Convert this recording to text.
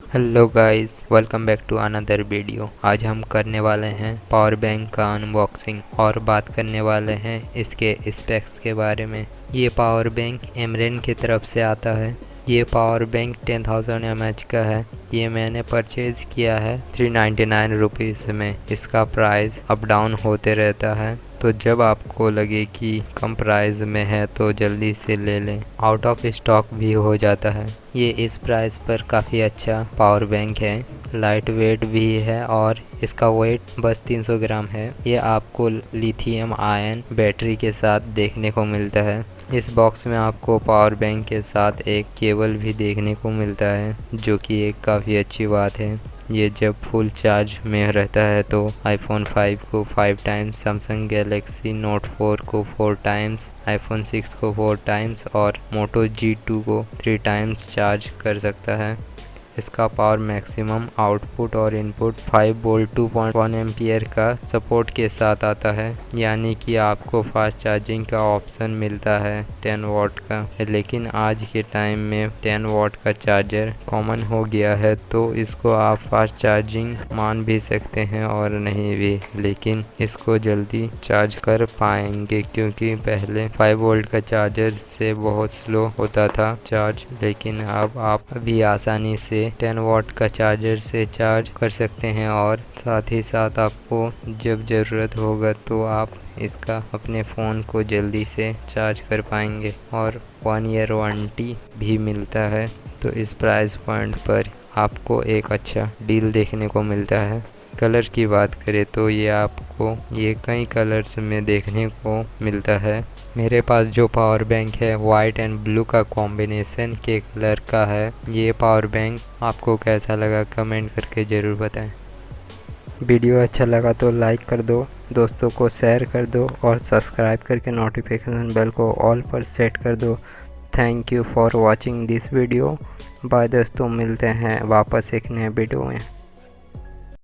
Hello guys, welcome back to another video. आज हम करने वाले हैं पावर बैंक का अनबॉक्सिंग और बात करने वाले हैं इसके स्पेक्स के बारे में। ये पावर बैंक एमरेन की तरफ से आता है। ये पावर बैंक 10,000 mAh का है। ये मैंने परचेज़ किया है 399 रुपीज़ में। इसका प्राइस अप डाउन होते रहता है, तो जब आपको लगे कि कम प्राइस में है तो जल्दी से ले लें, आउट ऑफ स्टॉक भी हो जाता है। ये इस प्राइस पर काफ़ी अच्छा पावर बैंक है, लाइट वेट भी है और इसका वेट बस 300 ग्राम है। ये आपको लिथियम आयन बैटरी के साथ देखने को मिलता है। इस बॉक्स में आपको पावर बैंक के साथ एक केबल भी देखने को मिलता है, जो कि एक काफ़ी अच्छी बात है। ये जब फुल चार्ज में रहता है तो iPhone 5 को 5 टाइम्स, समसंग गैलेक्सी नोट 4 को 4 टाइम्स, iPhone 6 को 4 टाइम्स और मोटो G2 को 3 टाइम्स चार्ज कर सकता है। इसका पावर मैक्सिमम आउटपुट और इनपुट 5 वोल्ट 2.1 एम्पियर का सपोर्ट के साथ आता है, यानी कि आपको फास्ट चार्जिंग का ऑप्शन मिलता है 10 वाट का। लेकिन आज के टाइम में 10 वाट का चार्जर कॉमन हो गया है, तो इसको आप फास्ट चार्जिंग मान भी सकते हैं और नहीं भी, लेकिन इसको जल्दी चार्ज कर पाएंगे क्योंकि पहले 5 वोल्ट का चार्जर से बहुत स्लो होता था चार्ज, लेकिन अब आप अभी आसानी से 10 वाट का चार्जर से चार्ज कर सकते हैं और साथ ही साथ आपको जब ज़रूरत होगा तो आप इसका अपने फ़ोन को जल्दी से चार्ज कर पाएंगे और 1 ईयर वारंटी भी मिलता है। तो इस प्राइस पॉइंट पर आपको एक अच्छा डील देखने को मिलता है। कलर की बात करें तो ये कई कलर्स में देखने को मिलता है। मेरे पास जो पावर बैंक है वाइट एंड ब्लू का कॉम्बिनेशन के कलर का है। ये पावर बैंक आपको कैसा लगा कमेंट करके ज़रूर बताएं। वीडियो अच्छा लगा तो लाइक कर दो, दोस्तों को शेयर कर दो और सब्सक्राइब करके नोटिफिकेशन बेल को ऑल पर सेट कर दो। Thank you for watching this video. Bye दोस्तों, मिलते हैं वापस एक नए वीडियो में।